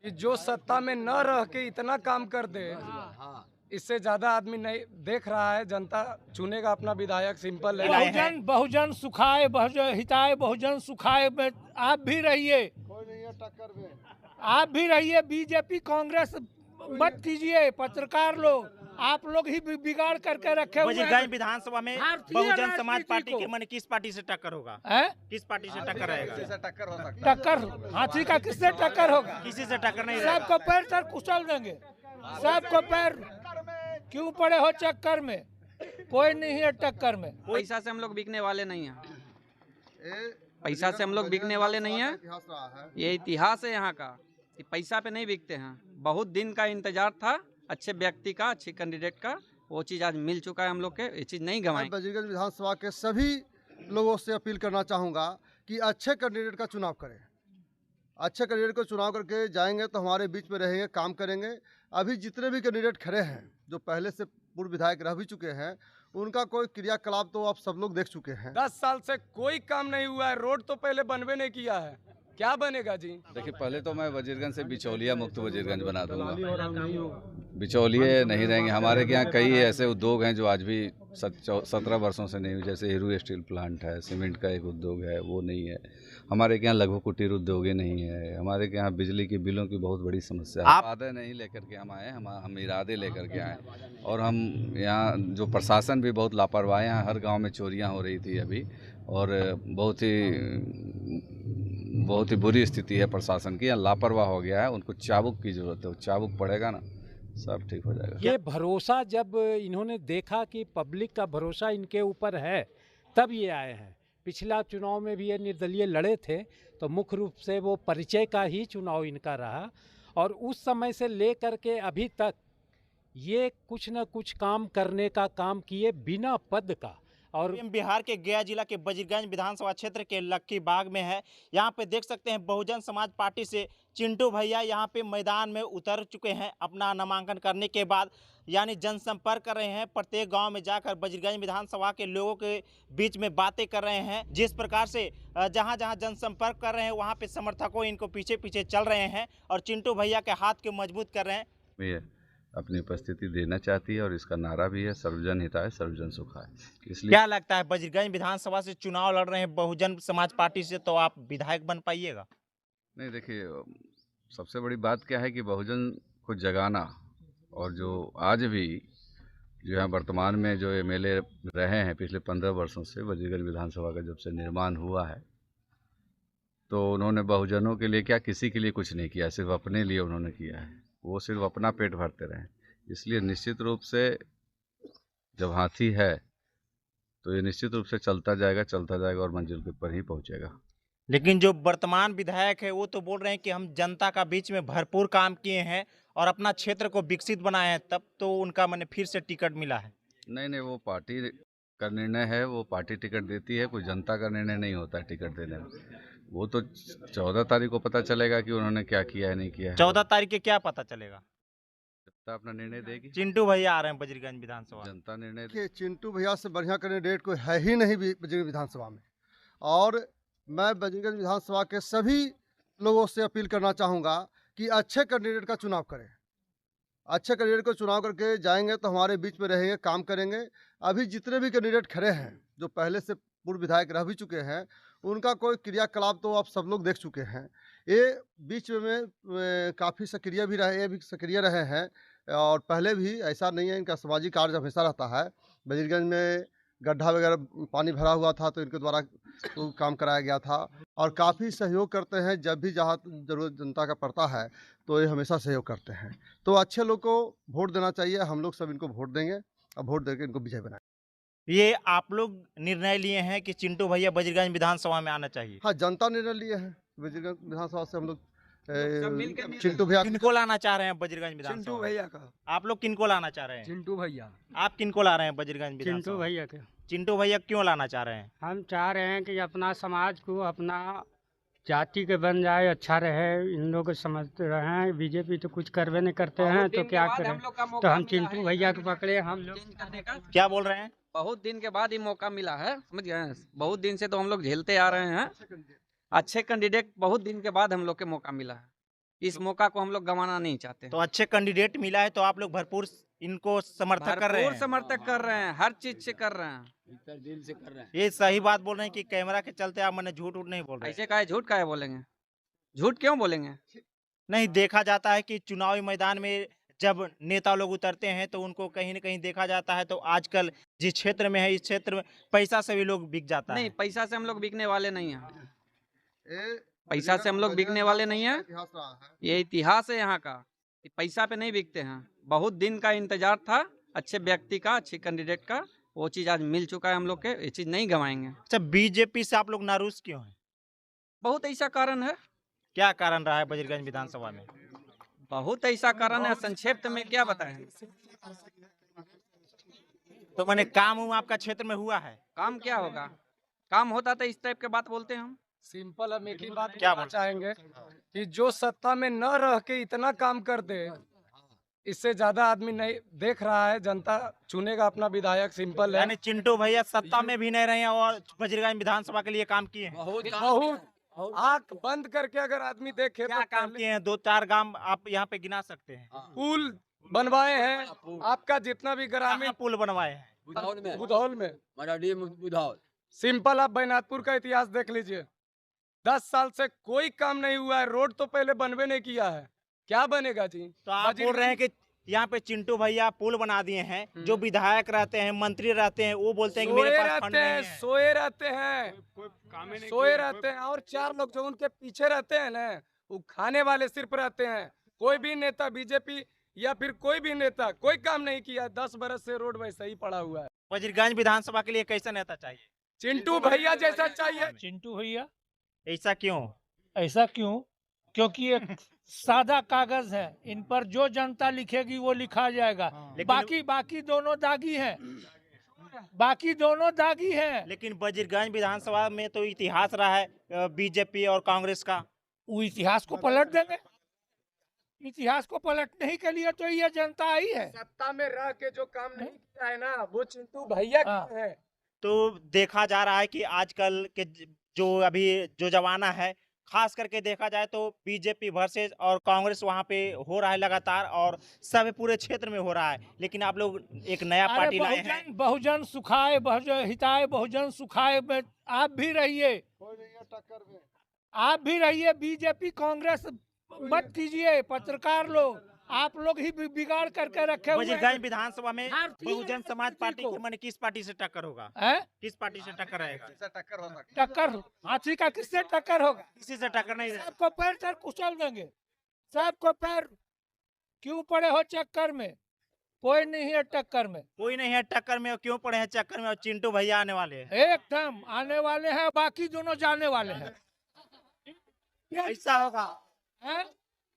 कि जो सत्ता में न रह के इतना काम कर दे, इससे ज्यादा आदमी नहीं देख रहा है। जनता चुनेगा अपना विधायक, सिंपल है। बहुजन बहुजन सुखाए, बहुजन हिताए, बहुजन सुखाए में आप भी रहिए, आप भी रहिए। बीजेपी कांग्रेस मत कीजिए। पत्रकार लोग, आप लोग ही बिगाड़ करके रखे हुए वजीरगंज हैं। विधानसभा में भारतीय बहुजन समाज राजनीति पार्टी को। के मन किस पार्टी से टक्कर होगा? हैं? किस पार्टी से टक्कर रहेगा? टक्कर हाथी का किससे टक्कर होगा? किसी से टक्कर नहीं रहेगा। सबको पैर सर कुचल देंगे, सबको पैर। क्यों पड़े हो चक्कर में? कोई नहीं है टक्कर में। पैसा से हम लोग बिकने वाले नहीं हैं। पैसा से हम लोग बिकने वाले नहीं हैं। ये इतिहास है यहाँ का कि पैसा पे नहीं बिकते हैं। बहुत दिन का इंतजार था अच्छे व्यक्ति का, अच्छे कैंडिडेट का। वो चीज़ आज मिल चुका है हम लोग के। ये चीज़ नहीं गंवाएंगे। वजीरगंज विधानसभा के सभी लोगों से अपील करना चाहूँगा कि अच्छे कैंडिडेट का चुनाव करें। अच्छे कैंडिडेट को चुनाव करके जाएंगे तो हमारे बीच में रहेंगे, काम करेंगे। अभी जितने भी कैंडिडेट खड़े हैं, जो पहले से पूर्व विधायक रह भी चुके हैं, उनका कोई क्रियाकलाप तो आप सब लोग देख चुके हैं। 10 साल से कोई काम नहीं हुआ है। रोड तो पहले बनवे नहीं किया है, क्या बनेगा जी? देखिए, पहले तो मैं वजीरगंज से बिचौलिया मुक्त वजीरगंज बना दूंगा। बिचौलिए नहीं रहेंगे। हमारे के यहाँ कई ऐसे उद्योग हैं जो आज भी 17 वर्षों से नहीं हुए। जैसे हीरो स्टील प्लांट है, सीमेंट का एक उद्योग है, वो नहीं है। हमारे के यहाँ लघु कुटीर उद्योग नहीं है। हमारे के यहाँ बिजली के बिलों की बहुत बड़ी समस्या है। इरादे नहीं लेकर के हम आए, हम इरादे लेकर के आए। और हम यहाँ जो प्रशासन भी बहुत लापरवाह है। हर गाँव में चोरियाँ हो रही थी अभी, और बहुत ही बुरी स्थिति है प्रशासन की। यहाँ लापरवाह हो गया है। उनको चाबुक की जरूरत है। वो चाबुक पड़ेगा ना, सब ठीक हो जाएगा। ये भरोसा जब इन्होंने देखा कि पब्लिक का भरोसा इनके ऊपर है, तब ये आए हैं। पिछला चुनाव में भी ये निर्दलीय लड़े थे, तो मुख्य रूप से वो परिचय का ही चुनाव इनका रहा। और उस समय से लेकर के अभी तक ये कुछ न कुछ काम करने का काम किए बिना पद का। और बिहार के गया जिला के वजीरगंज विधानसभा क्षेत्र के लक्की बाग में है। यहाँ पे देख सकते हैं बहुजन समाज पार्टी से चिंटू भैया यहाँ पे मैदान में उतर चुके हैं। अपना नामांकन करने के बाद यानी जनसंपर्क कर रहे हैं। प्रत्येक गांव में जाकर वजीरगंज विधानसभा के लोगों के बीच में बातें कर रहे हैं। जिस प्रकार से जहां जहां जनसंपर्क कर रहे हैं, वहां पे समर्थकों इनको पीछे पीछे चल रहे हैं और चिंटू भैया के हाथ के मजबूत कर रहे हैं। अपनी उपस्थिति देना चाहती है, और इसका नारा भी है सर्वजन हिताय सर्वजन सुखाय। इसलिए क्या लगता है, वजीरगंज विधानसभा से चुनाव लड़ रहे हैं बहुजन समाज पार्टी से, तो आप विधायक बन पाइएगा? नहीं, देखिए, सबसे बड़ी बात क्या है कि बहुजन को जगाना। और जो आज भी जो है वर्तमान में जो एमएलए रहे हैं पिछले 15 वर्षों से, वजीरगंज विधानसभा का जब से निर्माण हुआ है, तो उन्होंने बहुजनों के लिए क्या, किसी के लिए कुछ नहीं किया, सिर्फ अपने लिए उन्होंने किया है। वो सिर्फ अपना पेट भरते रहे। इसलिए निश्चित रूप से जब हाथी है तो ये निश्चित रूप से चलता जाएगा और मंजिल के ऊपर ही पहुंचेगा। लेकिन जो वर्तमान विधायक है वो तो बोल रहे हैं कि हम जनता का बीच में भरपूर काम किए हैं और अपना क्षेत्र को विकसित बनाए हैं, तब तो उनका मैंने फिर से टिकट मिला है। नहीं, वो पार्टी का निर्णय है। वो पार्टी टिकट देती है, कोई जनता का निर्णय नहीं होता है टिकट देने में। वो तो 14 तारीख को पता चलेगा कि उन्होंने क्या किया है, नहीं किया है। 14 तारीख के क्या पता चलेगा? जनता अपना निर्णय देगी। चिंटू भैया आ रहे हैं वजीरगंज विधानसभा। जनता निर्णय कि चिंटू भैया से बढ़िया कैंडिडेट कोई है ही नहीं वजीरगंज विधानसभा में। और मैं वजीरगंज विधानसभा के सभी लोगों से अपील करना चाहूँगा कि अच्छे कैंडिडेट का चुनाव करें। अच्छे कैंडिडेट को चुनाव करके जाएंगे तो हमारे बीच में रहेंगे, काम करेंगे। अभी जितने भी कैंडिडेट खड़े हैं, जो पहले से पूर्व विधायक रह भी चुके हैं, उनका कोई क्रियाकलाप तो आप सब लोग देख चुके हैं। ये बीच में काफ़ी सक्रिय भी रहे, ये भी सक्रिय रहे हैं। और पहले भी ऐसा नहीं है, इनका सामाजिक कार्य हमेशा रहता है। वजीरगंज में गड्ढा वगैरह पानी भरा हुआ था तो इनके द्वारा तो काम कराया गया था। और काफ़ी सहयोग करते हैं। जब भी जहाँ जरूरत जनता का पड़ता है तो ये हमेशा सहयोग करते हैं। तो अच्छे लोग को वोट देना चाहिए। हम लोग सब इनको वोट देंगे और वोट देकर इनको विजय बनाएंगे। ये आप लोग निर्णय लिए हैं कि चिंटू भैया वजीरगंज विधानसभा में आना चाहिए? हाँ, जनता निर्णय लिए हैं। वजीरगंज विधानसभा से हम लोग चिंटू भैया किनको लाना चाह रहे हैं वजीरगंज चिंटू विधानसभा? भैया का। आप लोग किनको लाना चाह रहे हैं? चिंटू भैया। आप किनको ला रहे हैं वजीरगंज चिंटू विधानसभा? भैया के। चिंटू भैया क्यों लाना चाह रहे हैं? हम चाह रहे हैं कि अपना समाज को, अपना जाति के बन जाए, अच्छा रहे। इन लोग समझते रहे, बीजेपी तो कुछ करवे नहीं करते हैं, तो क्या करें। तो हम चिंटू भैया को पकड़े। हम लोग क्या बोल रहे हैं? बहुत दिन के बाद ही मौका मिला है, समझ गए। बहुत दिन से तो हम लोग झेलते आ रहे हैं। अच्छे कैंडिडेट बहुत दिन के बाद हम लोग के मौका मिला है। इस मौका को हम लोग गंवाना नहीं चाहते। तो अच्छे कैंडिडेट मिला है तो आप लोग भरपूर इनको समर्थन कर रहे भरपूर हैं। समर्थक कर रहे हैं, हर चीज से कर रहे हैं। ये सही बात बोल रहे हैं कि कैमरा के चलते आप मैंने झूठ नहीं बोल रहे हैं। ऐसे काहे झूठ काहे बोलेंगे? झूठ क्यों बोलेंगे? नहीं, देखा जाता है कि चुनावी मैदान में जब नेता लोग उतरते हैं तो उनको कहीं न कहीं देखा जाता है, तो आजकल जिस क्षेत्र में है इस क्षेत्र में पैसा से भी लोग बिक जाता नहीं, है। पैसा से हम लोग बिकने वाले नहीं हैं। ये पैसा से हम लोग बिकने वाले नहीं हैं। इतिहास रहा है। ये इतिहास है यहाँ का कि पैसा पे नहीं बिकते हैं। बहुत दिन का इंतजार था अच्छे व्यक्ति का, अच्छे कैंडिडेट का, वो चीज़ आज मिल चुका है हम लोग के। ये चीज़ नहीं गंवाएंगे। अच्छा, बीजेपी से आप लोग नाराज क्यों हैं? बहुत ऐसा कारण है, क्या कारण रहा है बजरगंज विधानसभा में? बहुत ऐसा कारण है, संक्षिप्त में क्या बताएं। तो मैंने काम आपका क्षेत्र में हुआ है? काम क्या होगा? काम होता तो इस टाइप के बात बोलते हैं हम। सिंपल हम एक ही बात क्या कहना बोल- चाहेंगे कि जो सत्ता में न रह के इतना काम कर दे, इससे ज्यादा आदमी नहीं देख रहा है। जनता चुनेगा अपना विधायक, सिंपल है। यानी चिंटू भैया सत्ता में भी नहीं रहे हैं और बजरगंज विधानसभा के लिए काम किए हैं। बहुत आंख बंद करके अगर आदमी देखे क्या तो काम पहले किए हैं? 2-4 गांव आप यहाँ पे गिना सकते हैं। पुल बनवाए हैं। आपका जितना भी ग्रामीण कहाँ पुल बनवाए हैं? बुधौल में सिंपल, आप बैनाथपुर का इतिहास देख लीजिए। 10 साल से कोई काम नहीं हुआ है। रोड तो पहले बनवे नहीं किया है, क्या बनेगा जी? तो आप बोल रहे हैं कि यहाँ पे चिंटू भैया पुल बना दिए हैं। जो विधायक रहते हैं, मंत्री रहते हैं, वो बोलते हैं कि मेरे सोए पास फंड रहते नहीं हैं, है। सोए रहते हैं, सोए रहते हैं। और 4 लोग जो उनके पीछे रहते हैं ना, वो खाने वाले सिर्फ रहते हैं। कोई भी नेता, बीजेपी या फिर कोई भी नेता कोई काम नहीं किया। 10 बरस से रोड वैसे ही पड़ा हुआ है। बजरगंज विधानसभा के लिए कैसा नेता चाहिए? चिंटू भैया जैसा चाहिए। चिंटू भैया। ऐसा क्यों? ऐसा क्यों? क्योंकि ये सादा कागज है, इन पर जो जनता लिखेगी वो लिखा जाएगा। लेकिन- बाकी दोनों दागी हैं, बाकी दोनों दागी हैं। लेकिन बजरगंज विधानसभा में तो इतिहास रहा है बीजेपी और कांग्रेस का। वो इतिहास को पलट देंगे। इतिहास को पलटने ही के लिए तो ये जनता आई है। सत्ता में रह के जो काम नहीं किया है ना, वो चिंटू भैया हाँ। किए हैं। तो देखा जा रहा है कि आजकल के जो अभी जो जमाना है, खास करके देखा जाए तो बीजेपी वर्सेस और कांग्रेस वहाँ पे हो रहा है लगातार, और सब पूरे क्षेत्र में हो रहा है। लेकिन आप लोग एक नया अरे पार्टी लाए हैं। बहुजन सुखाए, बहुजन हिताए, बहुजन सुखाए में आप भी रहिए, आप भी रहिए। बीजेपी कांग्रेस मत कीजिए। पत्रकार लोग, आप लोग ही बिगाड़ करके रखे हुए बजरगंज हैं। विधानसभा में हर चीज बहुजन में समाज किसी पार्टी को। की माने किस पार्टी से टक्कर होगा? हैं? किस पार्टी से टक्कर रहेगा? टक्कर हाथी का किससे टक्कर होगा? किसी से टक्कर नहीं रहेगा। सबको पैर सर कुचल देंगे, सबको पैर। क्यों पड़े हो चक्कर में? कोई नहीं है टक्कर में, कोई नहीं है टक्कर में। और क्यों पड़े हैं चक्कर में? और चिंटू भैया आने वाले हैं। एकदम आने वाले हैं, बाकी दोनों जाने वाले हैं। ऐसा होगा। हैं?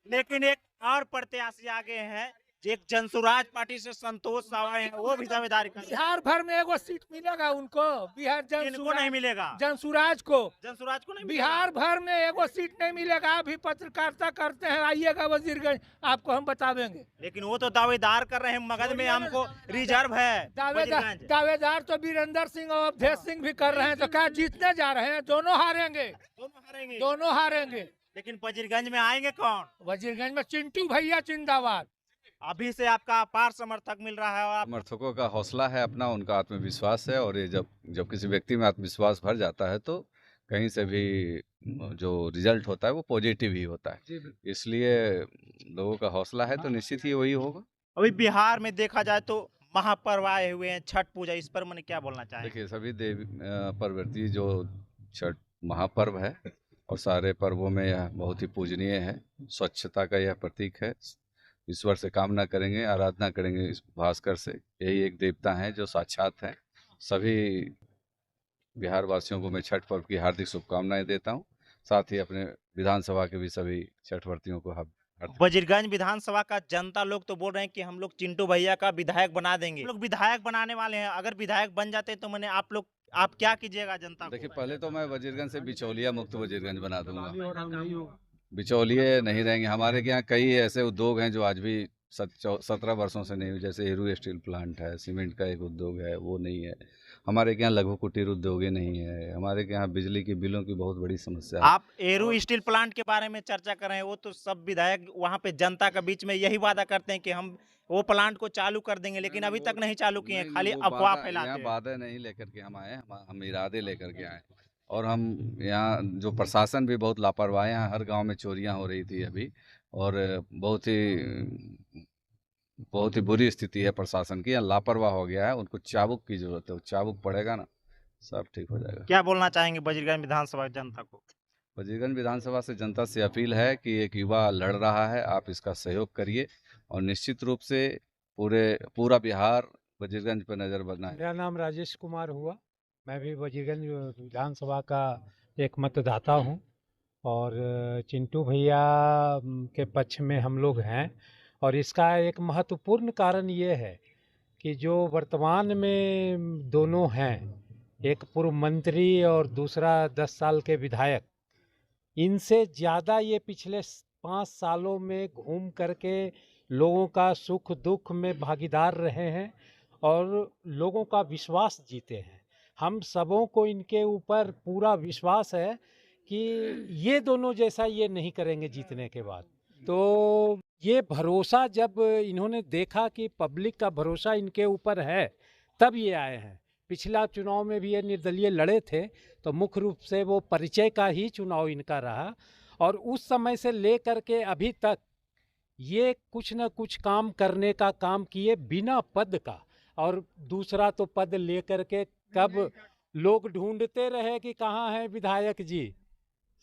लेकिन एक और प्रत्याशी आगे हैं, एक जनसुराज पार्टी से संतोष सावय हैं, वो भी दावेदारी कर रहे हैं। बिहार भर में एगो सीट मिलेगा उनको। बिहार इनको नहीं जनसुराज, मिलेगा। जनसुराज को जनसुराज को नहीं बिहार भर में एगो सीट नहीं मिलेगा। अभी पत्रकारिता करते हैं, आइएगा वजीरगंज, आपको हम बतावेंगे। लेकिन वो तो दावेदार कर रहे हैं मगध में हमको रिजर्व है बजरगंज। दावेदार तो वीरेंद्र सिंह और अवधेश सिंह भी कर रहे हैं। तो क्या जीतने जा रहे हैं? दोनों हारेंगे, दोनों हारेंगे। दोनों हारेंगे। लेकिन बजरगंज में आएंगे कौन? वजीरगंज में चिंटू भैया जिंदाबाद। अभी से आपका अपार समर्थक मिल रहा है। और आप समर्थकों का हौसला है अपना, उनका आत्मविश्वास है। और ये जब किसी व्यक्ति में आत्मविश्वास भर जाता है तो कहीं से भी जो रिजल्ट होता है वो पॉजिटिव ही होता है। इसलिए लोगों का हौसला है तो निश्चित ही वही होगा। अभी बिहार में देखा जाए तो महापर्व आए हुए हैं, छठ पूजा। इस पर मैंने क्या बोलना चाहे? देखिए, सभी देवी प्रवृत्ति जो छठ महापर्व है और सारे पर्वों में यह बहुत ही पूजनीय है। स्वच्छता का यह प्रतीक है। ईश्वर से कामना करेंगे, आराधना करेंगे इस भास्कर से। यही एक देवता हैं जो साक्षात हैं। सभी बिहार वासियों को मैं छठ पर्व की हार्दिक शुभकामनाएं देता हूं। साथ ही अपने विधानसभा के भी सभी छठवर्तियों को बजरगंज विधानसभा का जनता लोग तो बोल रहे हैं कि हम लोग चिंटू भैया का विधायक बना देंगे। लोग विधायक बनाने वाले हैं। अगर विधायक बन जाते तो मैंने आप क्या कीजिएगा जनता को? देखिए, पहले तो मैं वजीरगंज से बिचौलिया मुक्त वजीरगंज बना दूंगा। बिचौलिए नहीं रहेंगे। हमारे यहाँ कई ऐसे उद्योग हैं जो आज भी 17 वर्षों से नहीं हुए। जैसे हीरू स्टील प्लांट है, सीमेंट का एक उद्योग है, वो नहीं है। हमारे के यहाँ लघु कुटीर उद्योग ही नहीं है, हमारे के यहाँ बिजली के बिलों की बहुत बड़ी समस्या है। आप एरू स्टील प्लांट के बारे में चर्चा कर रहे हैं, वो तो सब विधायक वहाँ पे जनता के बीच में यही वादा करते हैं कि हम वो प्लांट को चालू कर देंगे, लेकिन अभी तक नहीं चालू किए हैं, खाली अफवाह फैलाते यहाँ हैं। बातें नहीं लेकर के हम आए, हम इरादे लेकर के आए। और हम यहाँ जो प्रशासन भी बहुत लापरवाह है, यहाँ हर गांव में चोरियां हो रही थी अभी, और बहुत ही बुरी स्थिति है प्रशासन की, यहाँ लापरवाह हो गया है। उनको चाबुक की जरूरत है, वो चाबुक पड़ेगा ना सब ठीक हो जाएगा। क्या बोलना चाहेंगे वजीरगंज विधानसभा जनता को? वजीरगंज विधानसभा से जनता से अपील है कि एक युवा लड़ रहा है, आप इसका सहयोग करिए और निश्चित रूप से पूरा बिहार वजीरगंज पर नज़र बनाए। मेरा नाम राजेश कुमार हुआ, मैं भी वजीरगंज विधानसभा का एक मतदाता हूं और चिंटू भैया के पक्ष में हम लोग हैं। और इसका एक महत्वपूर्ण कारण ये है कि जो वर्तमान में दोनों हैं, एक पूर्व मंत्री और दूसरा 10 साल के विधायक, इनसे ज़्यादा ये पिछले 5 सालों में घूम करके लोगों का सुख दुख में भागीदार रहे हैं और लोगों का विश्वास जीते हैं। हम सबों को इनके ऊपर पूरा विश्वास है कि ये दोनों जैसा ये नहीं करेंगे जीतने के बाद। तो ये भरोसा जब इन्होंने देखा कि पब्लिक का भरोसा इनके ऊपर है, तब ये आए हैं। पिछला चुनाव में भी ये निर्दलीय लड़े थे, तो मुख्य रूप से वो परिचय का ही चुनाव इनका रहा और उस समय से लेकर के अभी तक ये कुछ न कुछ काम करने का काम किए बिना पद का। और दूसरा तो पद लेकर के कब लोग ढूंढते रहे कि कहाँ है विधायक जी,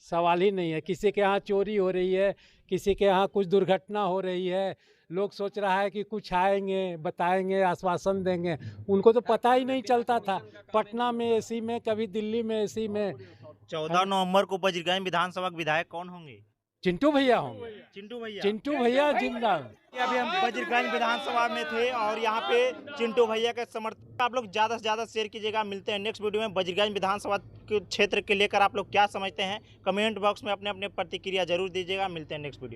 सवाल ही नहीं है। किसी के यहाँ चोरी हो रही है, किसी के यहाँ कुछ दुर्घटना हो रही है, लोग सोच रहा है कि कुछ आएंगे, बताएंगे, आश्वासन देंगे, उनको तो पता ही नहीं चलता था। पटना में एसी में, कभी दिल्ली में एसी में। 14 नवंबर को वजीरगंज विधानसभा के विधायक कौन होंगे? चिंटू भैया होंगे। चिंटू भैया जिंदा। अभी हम वजीरगंज विधानसभा में थे और यहाँ पे चिंटू भैया के समर्थक आप लोग ज़्यादा से ज़्यादा शेयर कीजिएगा। मिलते हैं नेक्स्ट वीडियो में। वजीरगंज विधानसभा के क्षेत्र के लेकर आप लोग क्या समझते हैं, कमेंट बॉक्स में अपने अपने प्रतिक्रिया जरूर दीजिएगा। मिलते हैं नेक्स्ट वीडियो।